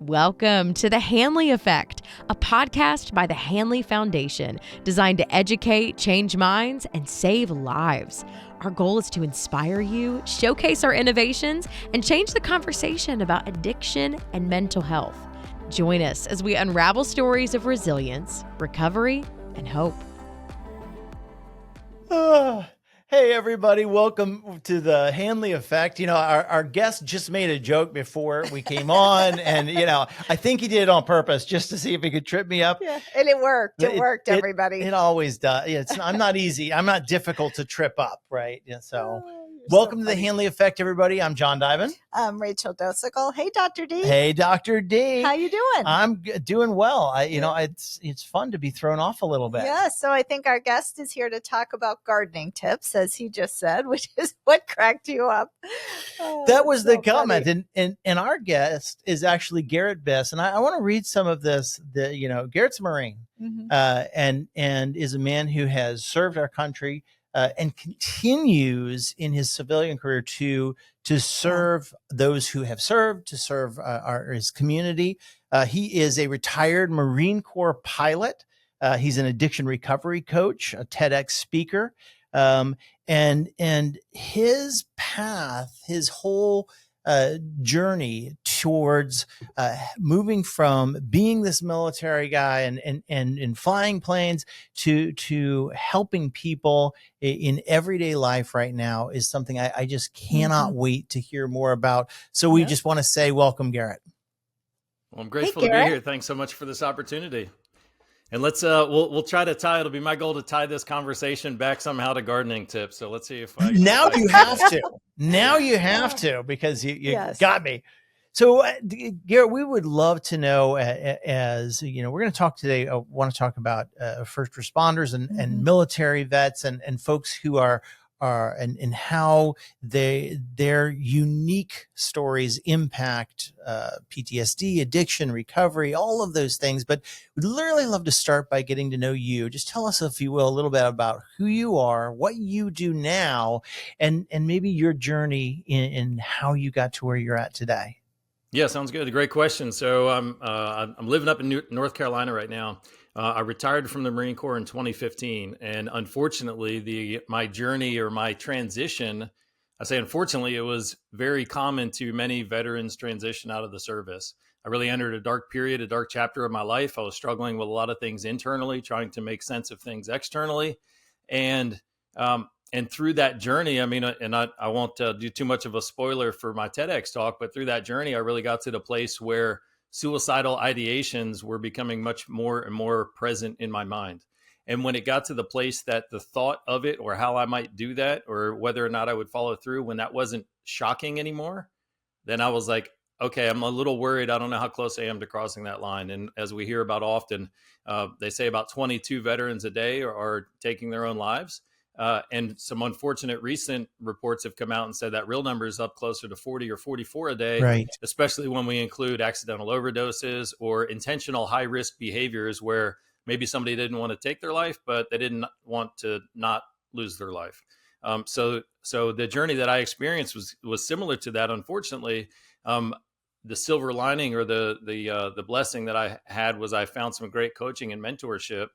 Welcome to the Hanley Effect, a podcast by the Hanley Foundation designed to educate, change minds, and save lives. Our goal is to inspire you, showcase our innovations, and change the conversation about addiction and mental health. Join us as we unravel stories of resilience, recovery, and hope. Hey, everybody. Welcome to the Hanley Effect. You know, our guest just made a joke before we came on, and, I think he did it on purpose just to see if he could trip me up. Yeah, and it worked. It worked, everybody. It always does. Yeah, I'm not easy. I'm not difficult to trip up, right? Yeah, so You're welcome so to the funny. Hanley Effect, everybody. I'm John Dyben. I'm Rachel Docekal. Hey, Dr. D. Hey, Dr. D. How you doing? I'm doing well. It's fun to be thrown off a little bit. Yeah, so I think our guest is here to talk about gardening tips, as he just said, which is what cracked you up. That was the so comment. funny. And our guest is actually Garrett Biss. And I want to read some of this. Garrett's a Marine, and is a man who has served our country and continues in his civilian career to serve those who have served, to serve his community. He is a retired Marine Corps pilot. He's an addiction recovery coach, a TEDx speaker. And his path, his whole journey towards moving from being this military guy and flying planes to helping people in everyday life right now is something I just cannot wait to hear more about. So we just want to say welcome, Garrett. Well, I'm grateful to be here. Thanks so much for this opportunity. And let's we'll try to tie. It'll be my goal to tie this conversation back somehow to gardening tips. So let's see if I now you have to. Now you have to, because you got me. So Garrett, we would love to know, as you know, we're going to talk today. I want to talk about first responders and military vets and folks who are and how their unique stories impact PTSD, addiction, recovery, all of those things. But we'd literally love to start by getting to know you. Just tell us, if you will, a little bit about who you are, what you do now, and maybe your journey in how you got to where you're at today. Yeah, sounds good. Great question. So I'm living up in North Carolina right now. I retired from the Marine Corps in 2015, and unfortunately, my journey or my transition, I say unfortunately, it was very common to many veterans transition out of the service. I really entered a dark period, a dark chapter of my life. I was struggling with a lot of things internally, trying to make sense of things externally, and through that journey, I mean, and I won't do too much of a spoiler for my TEDx talk, but through that journey, I really got to the place where suicidal ideations were becoming much more and more present in my mind. And when it got to the place that the thought of it, or how I might do that, or whether or not I would follow through, when that wasn't shocking anymore, then I was like, okay, I'm a little worried. I don't know how close I am to crossing that line. And as we hear about often, they say about 22 veterans a day are taking their own lives. And some unfortunate recent reports have come out and said that real number is up closer to 40 or 44 a day, right? Especially when we include accidental overdoses or intentional high risk behaviors where maybe somebody didn't want to take their life, but they didn't want to not lose their life. So the journey that I experienced was similar to that. Unfortunately, the silver lining, or the blessing that I had, was I found some great coaching and mentorship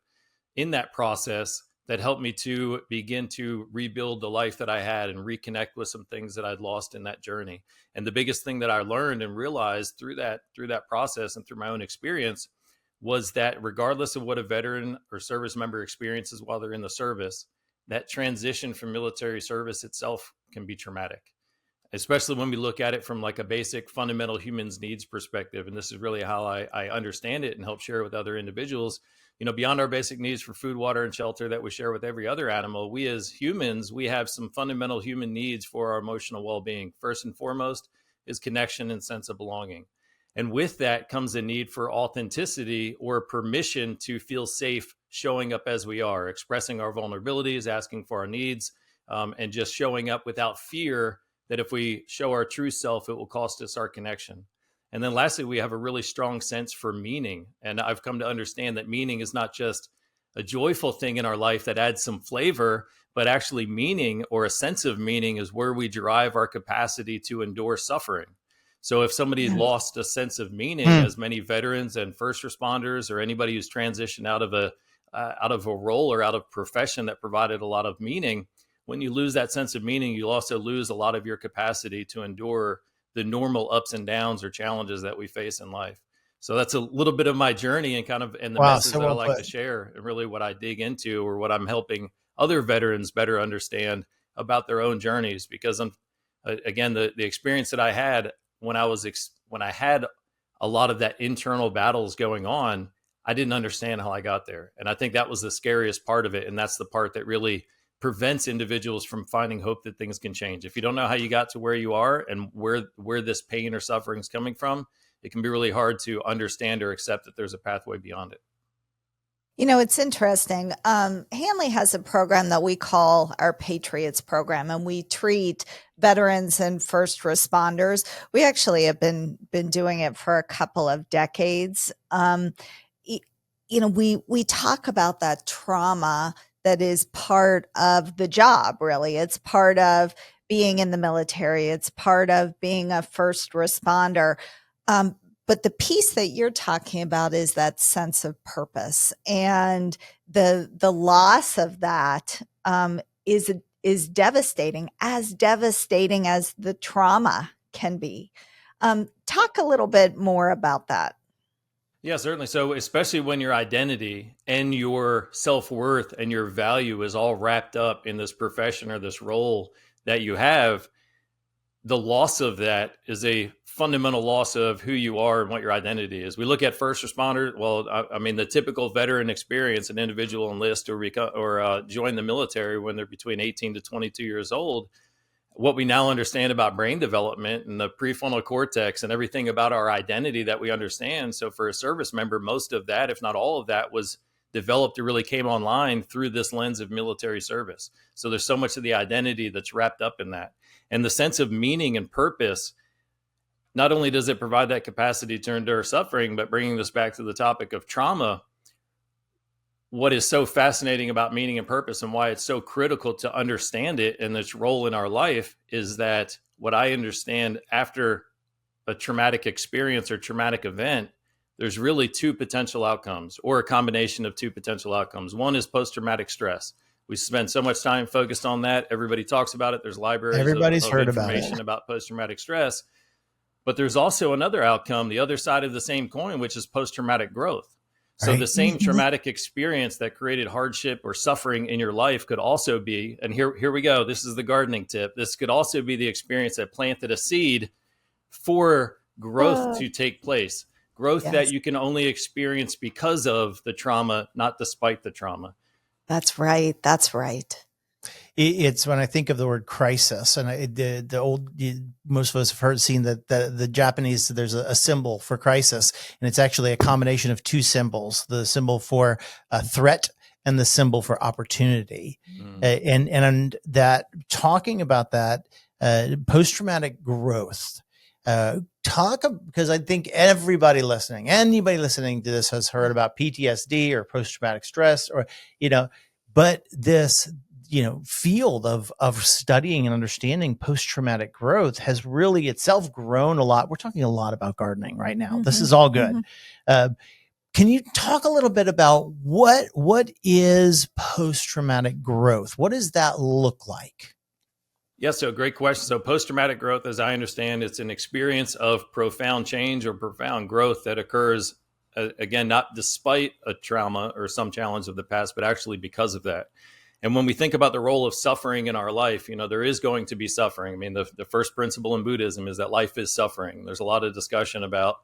in that process that helped me to begin to rebuild the life that I had and reconnect with some things that I'd lost in that journey. And the biggest thing that I learned and realized through that process and through my own experience was that regardless of what a veteran or service member experiences while they're in the service, that transition from military service itself can be traumatic, especially when we look at it from like a basic fundamental humans needs perspective. And this is really how I understand it and help share with other individuals. Beyond our basic needs for food, water, and shelter that we share with every other animal, we as humans, we have some fundamental human needs for our emotional well-being. First and foremost is connection and sense of belonging. And with that comes a need for authenticity, or permission to feel safe showing up as we are, expressing our vulnerabilities, asking for our needs, and just showing up without fear that if we show our true self, it will cost us our connection. And then lastly, we have a really strong sense for meaning. And I've come to understand that meaning is not just a joyful thing in our life that adds some flavor, but actually meaning, or a sense of meaning, is where we derive our capacity to endure suffering. So if somebody lost a sense of meaning, as many veterans and first responders or anybody who's transitioned out of a role or out of profession that provided a lot of meaning, when you lose that sense of meaning, you also lose a lot of your capacity to endure the normal ups and downs or challenges that we face in life. So that's a little bit of my journey and the message that I like to share, and really what I dig into, or what I'm helping other veterans better understand about their own journeys. Because again, the experience that I had when I had a lot of that internal battles going on, I didn't understand how I got there. And I think that was the scariest part of it. And that's the part that really prevents individuals from finding hope that things can change. If you don't know how you got to where you are and where this pain or suffering is coming from, it can be really hard to understand or accept that there's a pathway beyond it. You know, it's interesting. Hanley has a program that we call our Patriots program, and we treat veterans and first responders. We actually have been doing it for a couple of decades. We talk about that trauma that is part of the job, really. It's part of being in the military. It's part of being a first responder. But the piece that you're talking about is that sense of purpose, and the loss of that is devastating as the trauma can be. Talk a little bit more about that. Yeah, certainly. So especially when your identity and your self-worth and your value is all wrapped up in this profession or this role that you have, the loss of that is a fundamental loss of who you are and what your identity is. We look at first responders. Well, I mean, the typical veteran experience, an individual enlist or join the military when they're between 18 to 22 years old. What we now understand about brain development and the prefrontal cortex and everything about our identity that we understand. So for a service member, most of that, if not all of that, was developed or really came online through this lens of military service. So there's so much of the identity that's wrapped up in that. And the sense of meaning and purpose, not only does it provide that capacity to endure suffering, but bringing this back to the topic of trauma, what is so fascinating about meaning and purpose and why it's so critical to understand it and its role in our life is that what I understand after a traumatic experience or traumatic event, there's really two potential outcomes, or a combination of two potential outcomes. One is post-traumatic stress. We spend so much time focused on that. Everybody talks about it. There's libraries of heard information about post-traumatic stress. But there's also another outcome, the other side of the same coin, which is post-traumatic growth. So the same traumatic experience that created hardship or suffering in your life could also be, and here we go, this is the gardening tip. This could also be the experience that planted a seed for growth to take place. Growth that you can only experience because of the trauma, not despite the trauma. That's right. That's right. It's when I think of the word crisis, and most of us have seen that the Japanese, there's a symbol for crisis, and it's actually a combination of two symbols: the symbol for a threat and the symbol for opportunity. And that, talking about that post-traumatic growth. Because I think anybody listening to this has heard about PTSD or post-traumatic stress, or but this field of studying and understanding post-traumatic growth has really itself grown a lot. We're talking a lot about gardening right now. This is all good. Can you talk a little bit about what is post-traumatic growth? What does that look like? Yeah, so great question. So post-traumatic growth, as I understand, it's an experience of profound change or profound growth that occurs, again, not despite a trauma or some challenge of the past, but actually because of that. And when we think about the role of suffering in our life, there is going to be suffering. I mean, the first principle in Buddhism is that life is suffering. There's a lot of discussion about,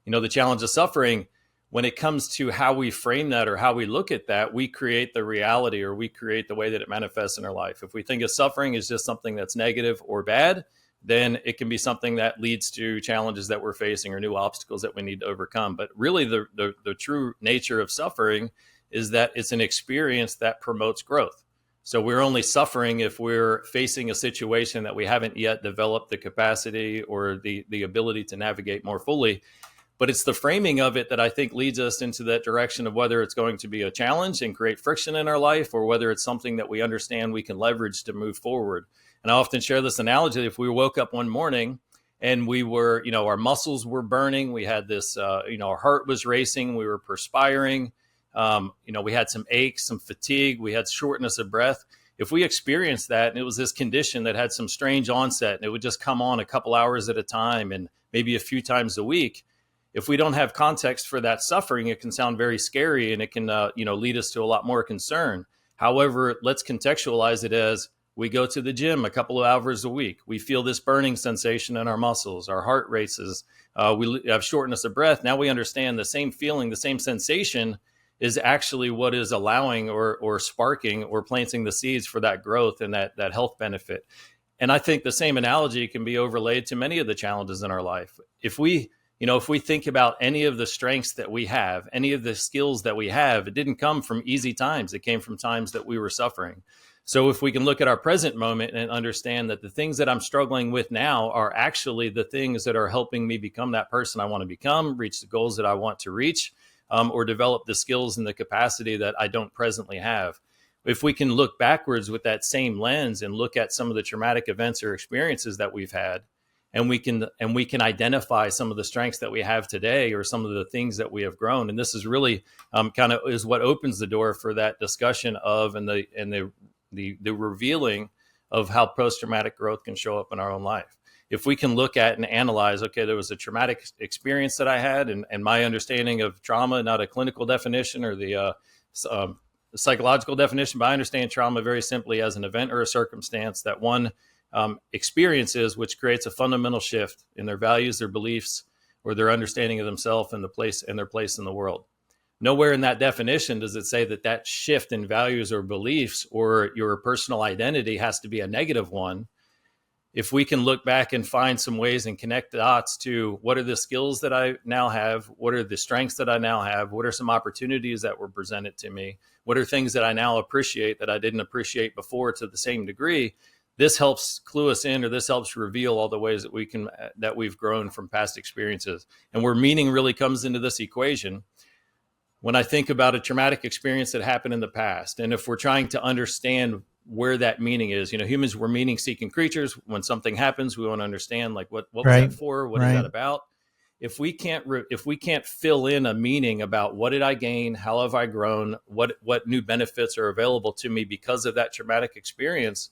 the challenge of suffering. When it comes to how we frame that or how we look at that, we create the reality, or we create the way that it manifests in our life. If we think of suffering as just something that's negative or bad, then it can be something that leads to challenges that we're facing or new obstacles that we need to overcome. But really the true nature of suffering is that it's an experience that promotes growth. So we're only suffering if we're facing a situation that we haven't yet developed the capacity or the ability to navigate more fully. But it's the framing of it that I think leads us into that direction of whether it's going to be a challenge and create friction in our life, or whether it's something that we understand we can leverage to move forward. And I often share this analogy. If we woke up one morning and we were, our muscles were burning. We had this, our heart was racing. We were perspiring. We had some aches, some fatigue. We had shortness of breath. If we experienced that, and it was this condition that had some strange onset, and it would just come on a couple hours at a time and maybe a few times a week, if we don't have context for that suffering, it can sound very scary, and it can, lead us to a lot more concern. However, let's contextualize it as we go to the gym a couple of hours a week. We feel this burning sensation in our muscles. Our heart races. We have shortness of breath. Now we understand the same feeling, the same sensation is actually what is allowing or sparking or planting the seeds for that growth and that health benefit. And I think the same analogy can be overlaid to many of the challenges in our life. If we think about any of the strengths that we have, any of the skills that we have, it didn't come from easy times. It came from times that we were suffering. So if we can look at our present moment and understand that the things that I'm struggling with now are actually the things that are helping me become that person I want to become, reach the goals that I want to reach, or develop the skills and the capacity that I don't presently have. If we can look backwards with that same lens and look at some of the traumatic events or experiences that we've had, and we can identify some of the strengths that we have today or some of the things that we have grown. And this is really kind of is what opens the door for that discussion of and the revealing of how post-traumatic growth can show up in our own life. If we can look at and analyze, okay, there was a traumatic experience that I had, and my understanding of trauma, not a clinical definition or the psychological definition, but I understand trauma very simply as an event or a circumstance that one experiences, which creates a fundamental shift in their values, their beliefs, or their understanding of themselves and their place in the world. Nowhere in that definition does it say that shift in values or beliefs or your personal identity has to be a negative one. If we can look back and find some ways and connect the dots to what are the skills that I now have, what are the strengths that I now have, what are some opportunities that were presented to me, what are things that I now appreciate that I didn't appreciate before to the same degree, this helps clue us in, or this helps reveal all the ways that we've grown from past experiences. And where meaning really comes into this equation, when I think about a traumatic experience that happened in the past, and if we're trying to understand where that meaning is, humans, we're meaning seeking creatures. When something happens, we want to understand like what was that for? What is that about? If we can't fill in a meaning about what did I gain? How have I grown? What new benefits are available to me because of that traumatic experience?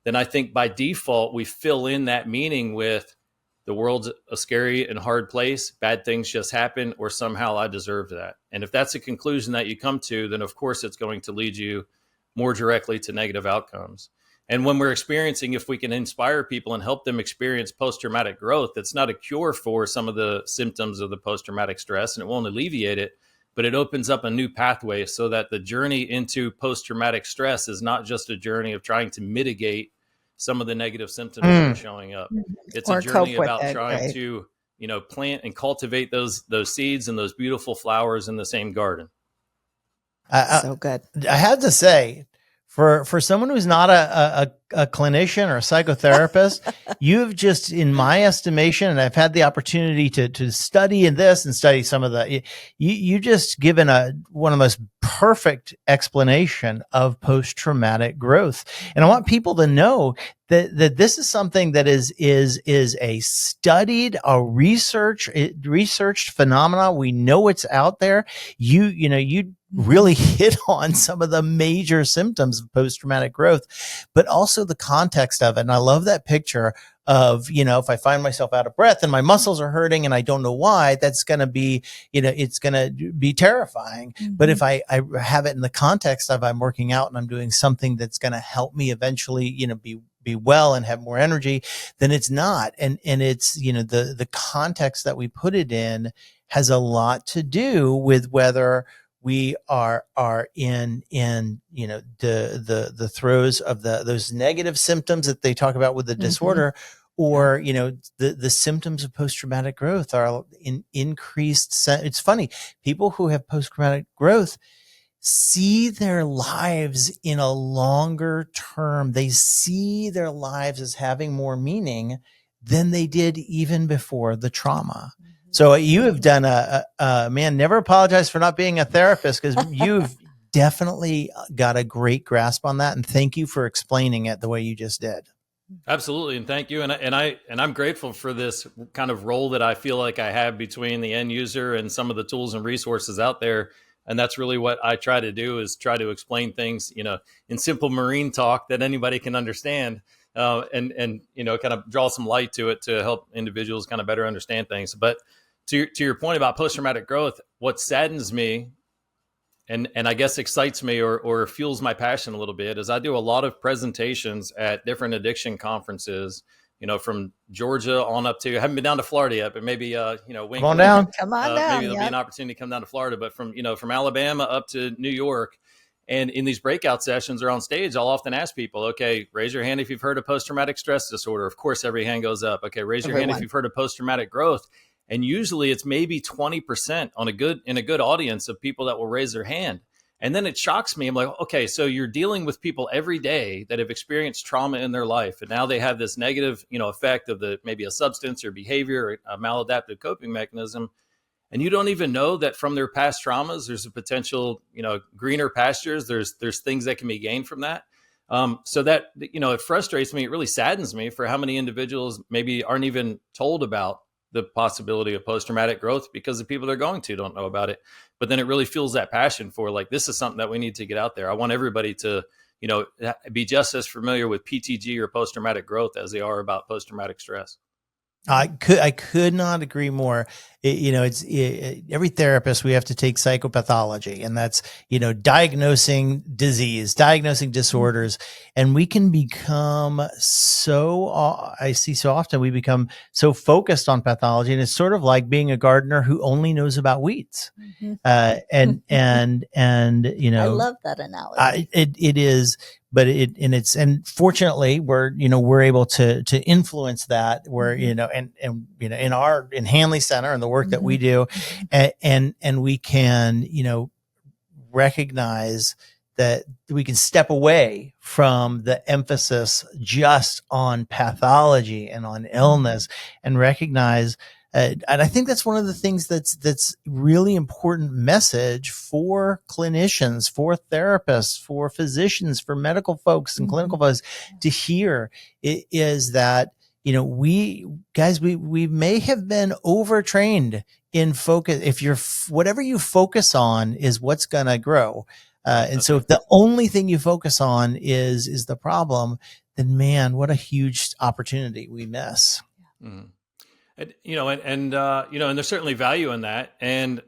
Then I think by default, we fill in that meaning with the world's a scary and hard place, bad things just happen, or somehow I deserve that. And if that's a conclusion that you come to, then of course it's going to lead you more directly to negative outcomes. And when we're experiencing, if we can inspire people and help them experience post-traumatic growth, it's not a cure for some of the symptoms of the post-traumatic stress, and it won't alleviate it, but it opens up a new pathway so that the journey into post-traumatic stress is not just a journey of trying to mitigate some of the negative symptoms that are showing up. It's a journey about trying to, plant and cultivate those seeds and those beautiful flowers in the same garden. So good. I have to say, for someone who's not a clinician or a psychotherapist, you've just, in my estimation, and I've had the opportunity to study in this and study some of you just given one of the most perfect explanation of post-traumatic growth. And I want people to know that this is something that is a studied, researched phenomena. We know it's out there. You really hit on some of the major symptoms of post-traumatic growth, but also the context of it. And I love that picture of, if I find myself out of breath and my muscles are hurting and I don't know why, that's going to be, it's going to be terrifying. Mm-hmm. But if I have it in the context of I'm working out and I'm doing something that's going to help me eventually, be well and have more energy, then it's not. And it's, the context that we put it in has a lot to do with whether we are in the throes of those negative symptoms that they talk about with the disorder, or the symptoms of post-traumatic growth are in increased. It's funny, people who have post-traumatic growth see their lives in a longer term. They see their lives as having more meaning than they did even before the trauma. So you have done man, never apologize for not being a therapist, because you've definitely got a great grasp on that. And thank you for explaining it the way you just did. Absolutely, and thank you. And I'm grateful for this kind of role that I feel like I have between the end user and some of the tools and resources out there. And that's really what I try to do, is try to explain things, in simple marine talk that anybody can understand, and kind of draw some light to it to help individuals kind of better understand things. But to your point about post-traumatic growth, what saddens me and I guess excites me or fuels my passion a little bit is I do a lot of presentations at different addiction conferences, from Georgia on up to, I haven't been down to Florida yet, but maybe, wink, Come on down. Come on down. maybe there'll be an opportunity to come down to Florida, but from Alabama up to New York. And in these breakout sessions or on stage, I'll often ask people, okay, raise your hand if you've heard of post-traumatic stress disorder. Of course, every hand goes up. Okay, raise your hand if you've heard of post-traumatic growth. And usually it's maybe 20% in a good audience of people that will raise their hand. And then it shocks me. I'm like, okay, so you're dealing with people every day that have experienced trauma in their life. And now they have this negative, effect of maybe a substance or behavior, or a maladaptive coping mechanism. And you don't even know that from their past traumas, there's a potential, greener pastures. There's things that can be gained from that. So that, it frustrates me. It really saddens me for how many individuals maybe aren't even told about the possibility of post-traumatic growth because the people they're going to don't know about it. But then it really fuels that passion for, like, this is something that we need to get out there. I want everybody to, be just as familiar with PTG or post-traumatic growth as they are about post-traumatic stress. I could not agree more. Every therapist, we have to take psychopathology, and that's, diagnosing disease, diagnosing disorders. And we can become I see so often we become so focused on pathology, and it's sort of like being a gardener who only knows about weeds. And I love that analogy. It is. But and fortunately we're able to influence that where, in Hanley Center and the work that we do, and we can, recognize that we can step away from the emphasis just on pathology and on illness and recognize. And I think that's one of the things that's really important message for clinicians, for therapists, for physicians, for medical folks and clinical folks to hear is that, we may have been overtrained in focus. If whatever you focus on is what's going to grow. And so if the only thing you focus on is the problem, then man, what a huge opportunity we miss. Mm-hmm. And there's certainly value in that. And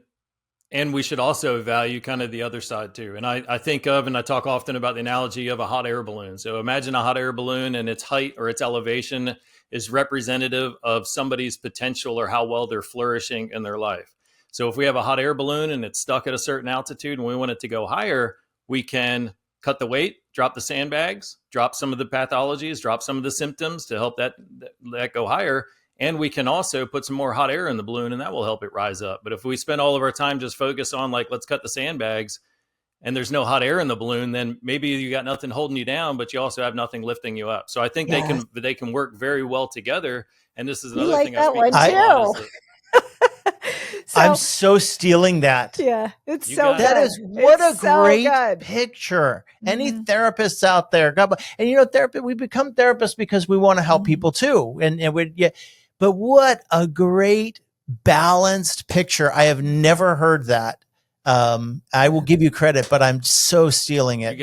we should also value kind of the other side too. And I think of, and I talk often about the analogy of a hot air balloon. So imagine a hot air balloon, and its height or its elevation is representative of somebody's potential or how well they're flourishing in their life. So if we have a hot air balloon and it's stuck at a certain altitude and we want it to go higher, we can cut the weight, drop the sandbags, drop some of the pathologies, drop some of the symptoms to help that go higher. And we can also put some more hot air in the balloon, and that will help it rise up. But if we spend all of our time just focused on, like, let's cut the sandbags, and there's no hot air in the balloon, then maybe you got nothing holding you down, but you also have nothing lifting you up. So I think they can work very well together. And this is another thing I speak about. I'm so stealing that. Yeah, it's so good. That is what a great picture. Any therapists out there, and therapy, we become therapists because we want to help people too. But what a great balanced picture. I have never heard that. I will give you credit, but I'm so stealing it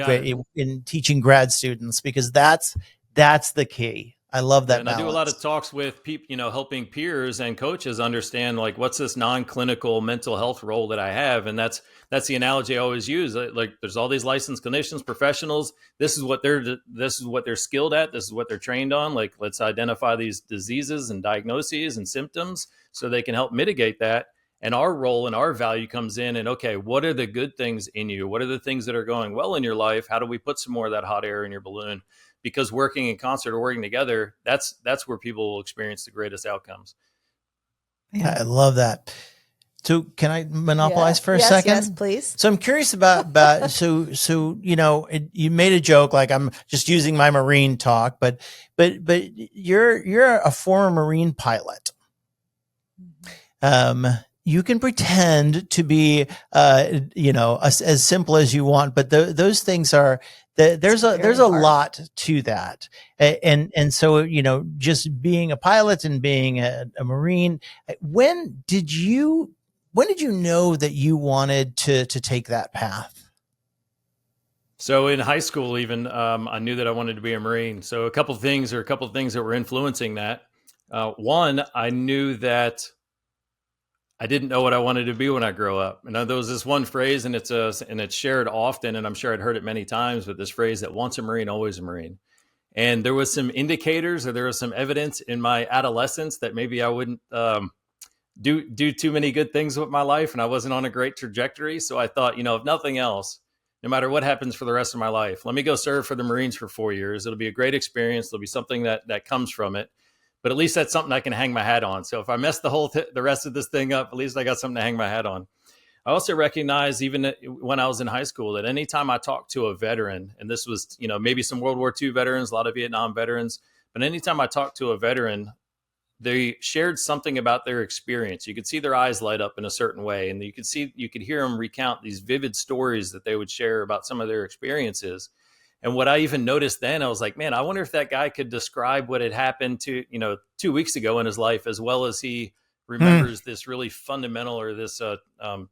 in teaching grad students because that's the key. I love that. And balance. I do a lot of talks with people, helping peers and coaches understand, like, what's this non-clinical mental health role that I have? And that's the analogy I always use. Like, there's all these licensed clinicians, professionals. This is what they're skilled at. This is what they're trained on. Like, let's identify these diseases and diagnoses and symptoms so they can help mitigate that. And our role and our value comes in, and okay, what are the good things in you? What are the things that are going well in your life? How do we put some more of that hot air in your balloon? Because working in concert or working together, that's where people will experience the greatest outcomes. Yeah, I love that. So can I monopolize for a second? Yes, please. So I'm curious about so you made a joke, like I'm just using my Marine talk, but you're a former Marine pilot. you can pretend to be, as simple as you want, but those things are, there's a lot to that. And so, just being a pilot and being a Marine, when did you know that you wanted to take that path? So in high school, even, I knew that I wanted to be a Marine. So a couple of things that were influencing that. One, I knew that I didn't know what I wanted to be when I grow up. And there was this one phrase, and it's shared often, and I'm sure I'd heard it many times, but this phrase that once a Marine, always a Marine. And there was some indicators, or there was some evidence in my adolescence that maybe I wouldn't do too many good things with my life, and I wasn't on a great trajectory. So I thought, if nothing else, no matter what happens for the rest of my life, let me go serve for the Marines for 4 years. It'll be a great experience. There'll be something that comes from it. But at least that's something I can hang my hat on. So if I mess the rest of this thing up, at least I got something to hang my hat on. I also recognize, even when I was in high school, that anytime I talked to a veteran, and this was, maybe some World War II veterans, a lot of Vietnam veterans, but anytime I talked to a veteran, they shared something about their experience. You could see their eyes light up in a certain way, and you could hear them recount these vivid stories that they would share about some of their experiences. And what I even noticed then, I was like, man, I wonder if that guy could describe what had happened 2 weeks ago in his life, as well as he remembers this really fundamental, or this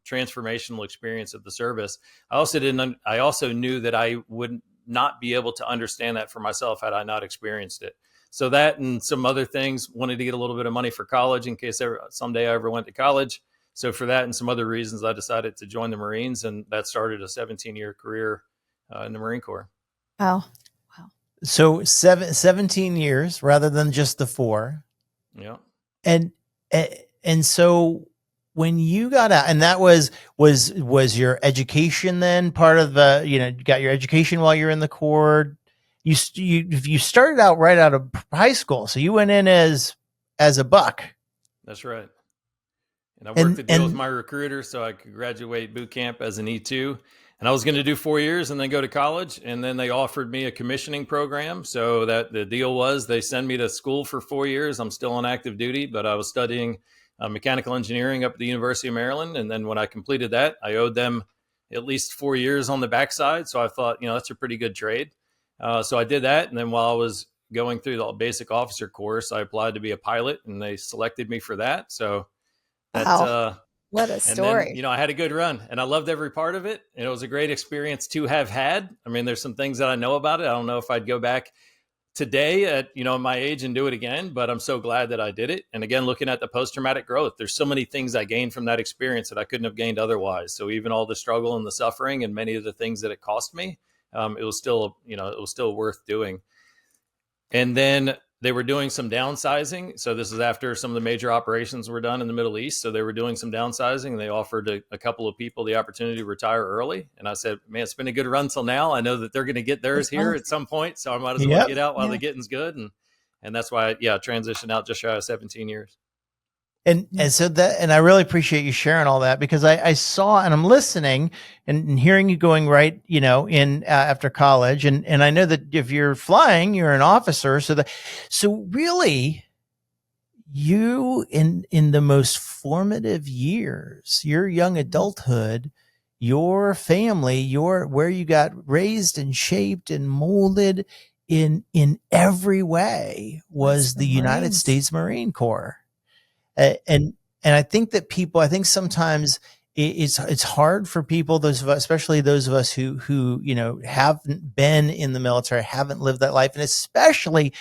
transformational experience of the service. I also knew that I would not be able to understand that for myself had I not experienced it. So that, and some other things, wanted to get a little bit of money for college in case someday I ever went to college. So for that and some other reasons, I decided to join the Marines, and that started a 17-year career in the Marine Corps. Wow. So 17 years rather than just the 4. Yeah. And so when you got out, and that was your education then part of the, you got your education while you're in the Corps. You started out right out of high school. So you went in as a buck. That's right. And I worked the deal with my recruiter so I could graduate boot camp as an E2. And I was going to do 4 years and then go to college. And then they offered me a commissioning program. So that the deal was they send me to school for 4 years. I'm still on active duty, but I was studying mechanical engineering up at the University of Maryland. And then when I completed that, I owed them at least 4 years on the backside. So I thought, that's a pretty good trade. So I did that. And then while I was going through the basic officer course, I applied to be a pilot, and they selected me for that. So that's, wow. What a story. And then, I had a good run, and I loved every part of it. And it was a great experience to have had. I mean, there's some things that I know about it. I don't know if I'd go back today at, my age and do it again, but I'm so glad that I did it. And again, looking at the post-traumatic growth, there's so many things I gained from that experience that I couldn't have gained otherwise. So even all the struggle and the suffering and many of the things that it cost me, it was still worth doing. And then they were doing some downsizing. So this is after some of the major operations were done in the Middle East. So they were doing some downsizing, and they offered a couple of people the opportunity to retire early. And I said, man, it's been a good run till now. I know that they're going to get theirs here at some point. So I might as well get out while the getting's good. And that's why I transitioned out just shy of 17 years. And so I really appreciate you sharing all that, because I saw, and I'm listening and hearing you going right, in after college. And I know that if you're flying, you're an officer. So really you in the most formative years, your young adulthood, your family, where you got raised and shaped and molded in every way was the United States Marine Corps. And I think that sometimes it's hard for people, especially those of us who haven't been in the military, haven't lived that life, and especially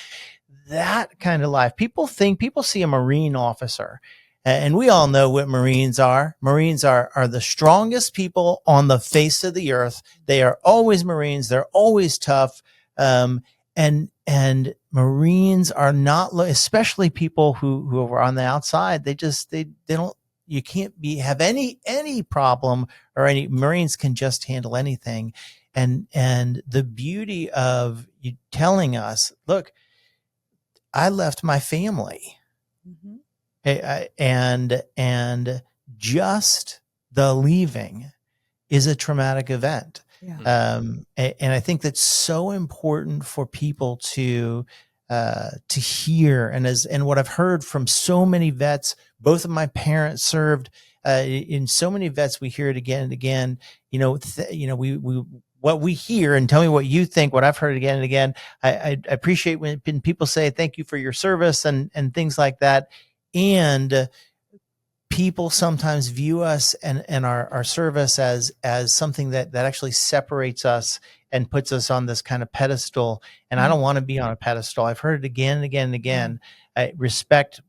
that kind of life. People see a Marine officer, and we all know what Marines are. Marines are the strongest people on the face of the earth. They are always Marines. They're always tough. And Marines are not, especially people who are on the outside. They don't, you can't have any problem, or any Marines can just handle anything. And the beauty of you telling us, look, I left my family, and just the leaving is a traumatic event. Yeah. And I think that's so important for people to hear. And what I've heard from so many vets, both of my parents served, in so many vets, we hear it again and again. We what we hear, and tell me what you think. What I've heard again and again. I appreciate when people say thank you for your service and things like that. And people sometimes view us and our service as something that actually separates us and puts us on this kind of pedestal. And I don't want to be on a pedestal. I've heard it again and again and again. Respect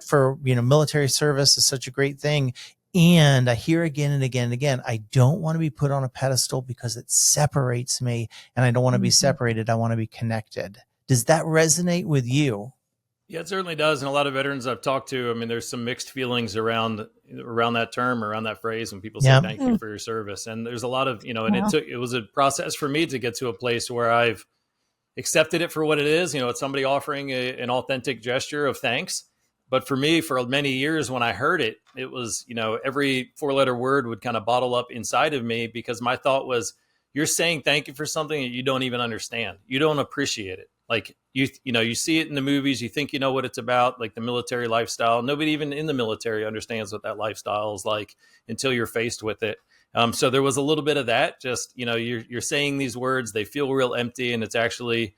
for, military service is such a great thing. And I hear again and again and again, I don't want to be put on a pedestal because it separates me, and I don't want to be separated. I want to be connected. Does that resonate with you? Yeah, it certainly does. And a lot of veterans I've talked to, I mean, there's some mixed feelings around that term, around that phrase when people say thank you for your service. And there's a lot of, and it was a process for me to get to a place where I've accepted it for what it is. It's somebody offering an authentic gesture of thanks. But for me, for many years when I heard it, it was, every 4-letter word would kind of bottle up inside of me, because my thought was, you're saying thank you for something that you don't even understand. You don't appreciate it. Like you see it in the movies, you think you know what it's about, like the military lifestyle. Nobody even in the military understands what that lifestyle is like until you're faced with it. So there was a little bit of that. Just you're saying these words, they feel real empty, and it's actually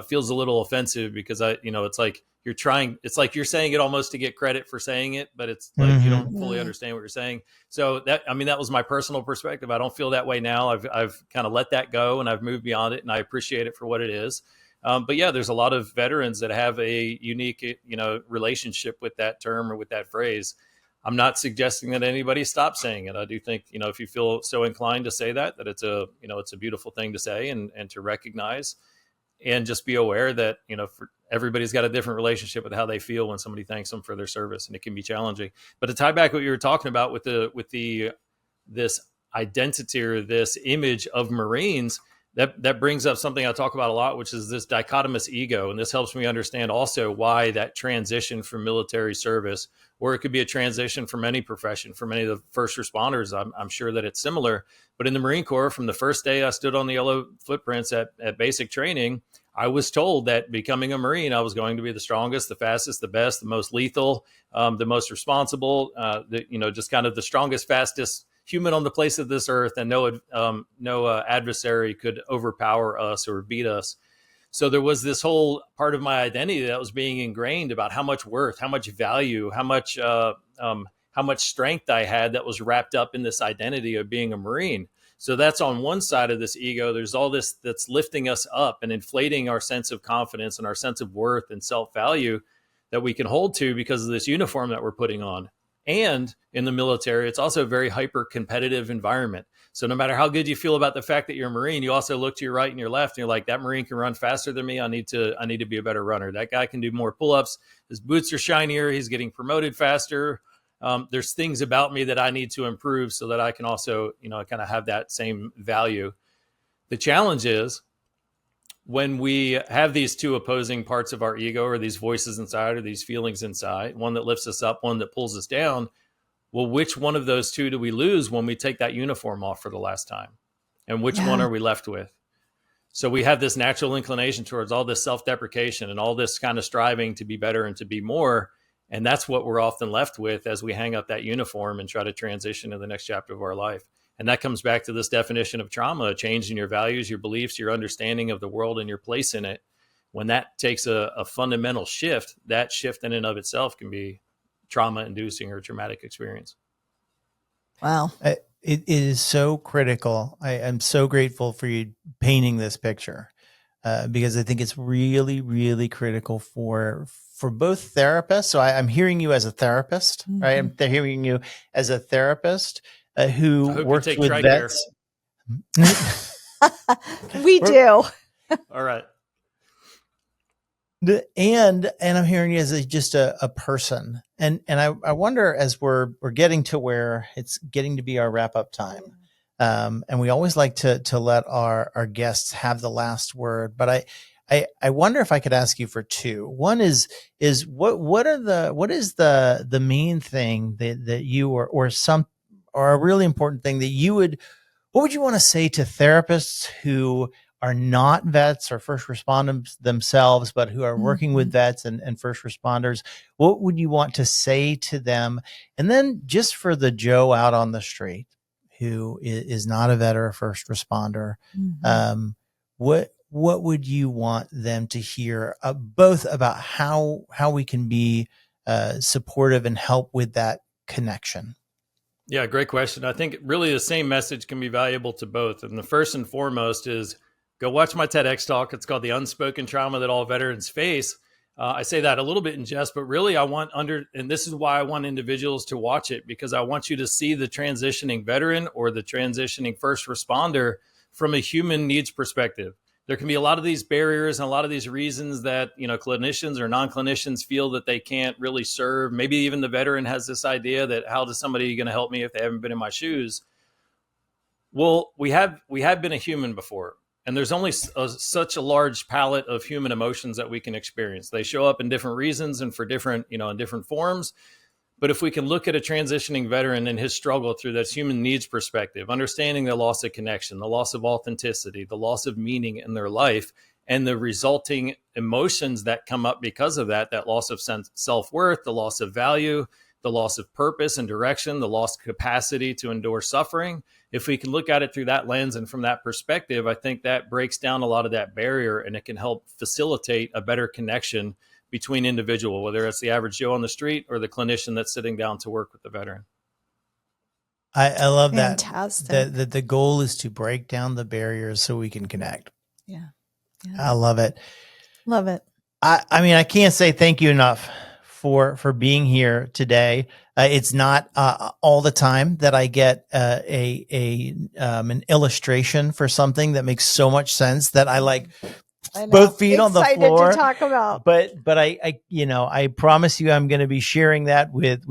feels a little offensive, because it's like it's like you're saying it almost to get credit for saying it, but it's like you don't fully understand what you're saying. So that was my personal perspective. I don't feel that way now. I've kind of let that go, and I've moved beyond it, and I appreciate it for what it is. But yeah, there's a lot of veterans that have a unique, relationship with that term or with that phrase. I'm not suggesting that anybody stop saying it. I do think, if you feel so inclined to say that it's a beautiful thing to say and to recognize, and just be aware that, for everybody's got a different relationship with how they feel when somebody thanks them for their service, and it can be challenging. But to tie back what you were talking about with this identity or this image of Marines, that brings up something I talk about a lot, which is this dichotomous ego. And this helps me understand also why that transition from military service, or it could be a transition from any profession, for many of the first responders, I'm sure that it's similar. But in the Marine Corps, from the first day I stood on the yellow footprints at basic training, I was told that becoming a Marine, I was going to be the strongest, the fastest, the best, the most lethal, the most responsible, just kind of the strongest, fastest human on the place of this earth, and no adversary could overpower us or beat us. So there was this whole part of my identity that was being ingrained about how much worth, how much value, how much strength I had, that was wrapped up in this identity of being a Marine. So that's on one side of this ego. There's all this that's lifting us up and inflating our sense of confidence and our sense of worth and self-value that we can hold to because of this uniform that we're putting on. And in the military, it's also a very hyper competitive environment. So no matter how good you feel about the fact that you're a Marine, you also look to your right and your left, and you're like, that Marine can run faster than me. I need to be a better runner. That guy can do more pull-ups. His boots are shinier. He's getting promoted faster. There's things about me that I need to improve so that I can also, kind of have that same value. The challenge is when we have these two opposing parts of our ego, or these voices inside, or these feelings inside, one that lifts us up, one that pulls us down. Well, which one of those two do we lose when we take that uniform off for the last time? And which one are we left with? So we have this natural inclination towards all this self-deprecation and all this kind of striving to be better and to be more. And that's what we're often left with as we hang up that uniform and try to transition to the next chapter of our life. And that comes back to this definition of trauma, a change in your values, your beliefs, your understanding of the world and your place in it. When that takes a fundamental shift, that shift in and of itself can be trauma-inducing or traumatic experience. Wow. It is so critical. I am so grateful for you painting this picture because I think it's really, really critical for both therapists. So I'm hearing you as a therapist, right? I'm hearing you as a therapist who works with vets. We do. All right. And I'm hearing you as just a person. And I wonder, as we're getting to where it's getting to be our wrap up time. And we always like to let our guests have the last word, but I wonder if I could ask you for two. One is what is the main thing that you or a really important thing that what would you want to say to therapists who are not vets or first responders themselves, but who are working with vets and first responders, what would you want to say to them? And then just for the Joe out on the street who is not a vet or a first responder, what would you want them to hear both about how we can be supportive and help with that connection? Yeah, great question. I think really the same message can be valuable to both. And the first and foremost is go watch my TEDx talk. It's called The Unspoken Trauma That All Veterans Face. I say that a little bit in jest, but really and this is why I want individuals to watch it, because I want you to see the transitioning veteran or the transitioning first responder from a human needs perspective. There can be a lot of these barriers and a lot of these reasons that, clinicians or non-clinicians feel that they can't really serve. Maybe even the veteran has this idea that how is somebody going to help me if they haven't been in my shoes? Well, we have been a human before, and there's only such a large palette of human emotions that we can experience. They show up in different reasons and for different, in different forms. But if we can look at a transitioning veteran and his struggle through that human needs perspective, understanding the loss of connection, the loss of authenticity, the loss of meaning in their life, and the resulting emotions that come up because of that loss of self-worth, the loss of value, the loss of purpose and direction, the lost capacity to endure suffering. If we can look at it through that lens and from that perspective, I think that breaks down a lot of that barrier, and it can help facilitate a better connection between individual, whether it's the average Joe on the street or the clinician that's sitting down to work with the veteran. I love Fantastic. that the goal is to break down the barriers so we can connect. Yeah. I love it. Love it. I mean, I can't say thank you enough for being here today. It's not all the time that I get an illustration for something that makes so much sense that I like both feet on the floor. To talk about. But I promise you I'm going to be sharing that with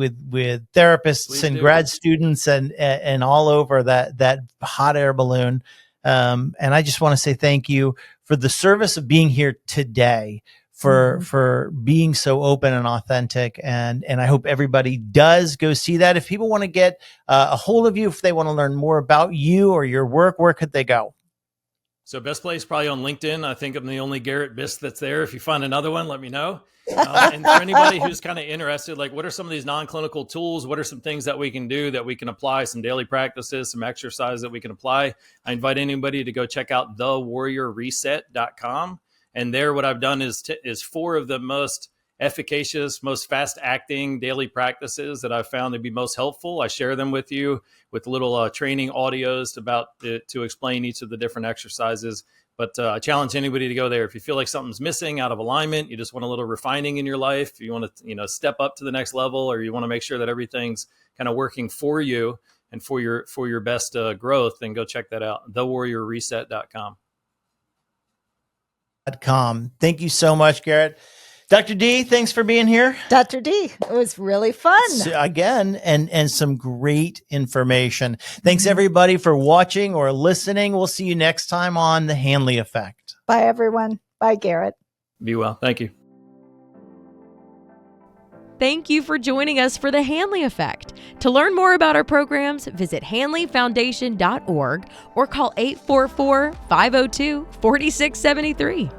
therapists and grad students and all over that hot air balloon. And I just want to say thank you for the service of being here today, for being so open and authentic. And I hope everybody does go see that. If people want to get a hold of you, if they want to learn more about you or your work, where could they go? So best place probably on LinkedIn. I think I'm the only Garrett Biss that's there. If you find another one, let me know. And for anybody who's kind of interested, like what are some of these non-clinical tools? What are some things that we can do that we can apply, some daily practices, some exercise that we can apply? I invite anybody to go check out thewarriorreset.com. And there, what I've done is 4 of the most efficacious, most fast acting daily practices that I've found to be most helpful. I share them with you with little training audios to explain each of the different exercises. But I challenge anybody to go there. If you feel like something's missing, out of alignment, you just want a little refining in your life, you want to step up to the next level, or you want to make sure that everything's kind of working for you and for your best growth, then go check that out. thewarriorreset.com. Thank you so much, Garrett. Dr. D, thanks for being here. Dr. D, it was really fun. So again, and some great information. Thanks everybody for watching or listening. We'll see you next time on The Hanley Effect. Bye, everyone. Bye, Garrett. Be well. Thank you. Thank you for joining us for The Hanley Effect. To learn more about our programs, visit hanleyfoundation.org or call 844-502-4673.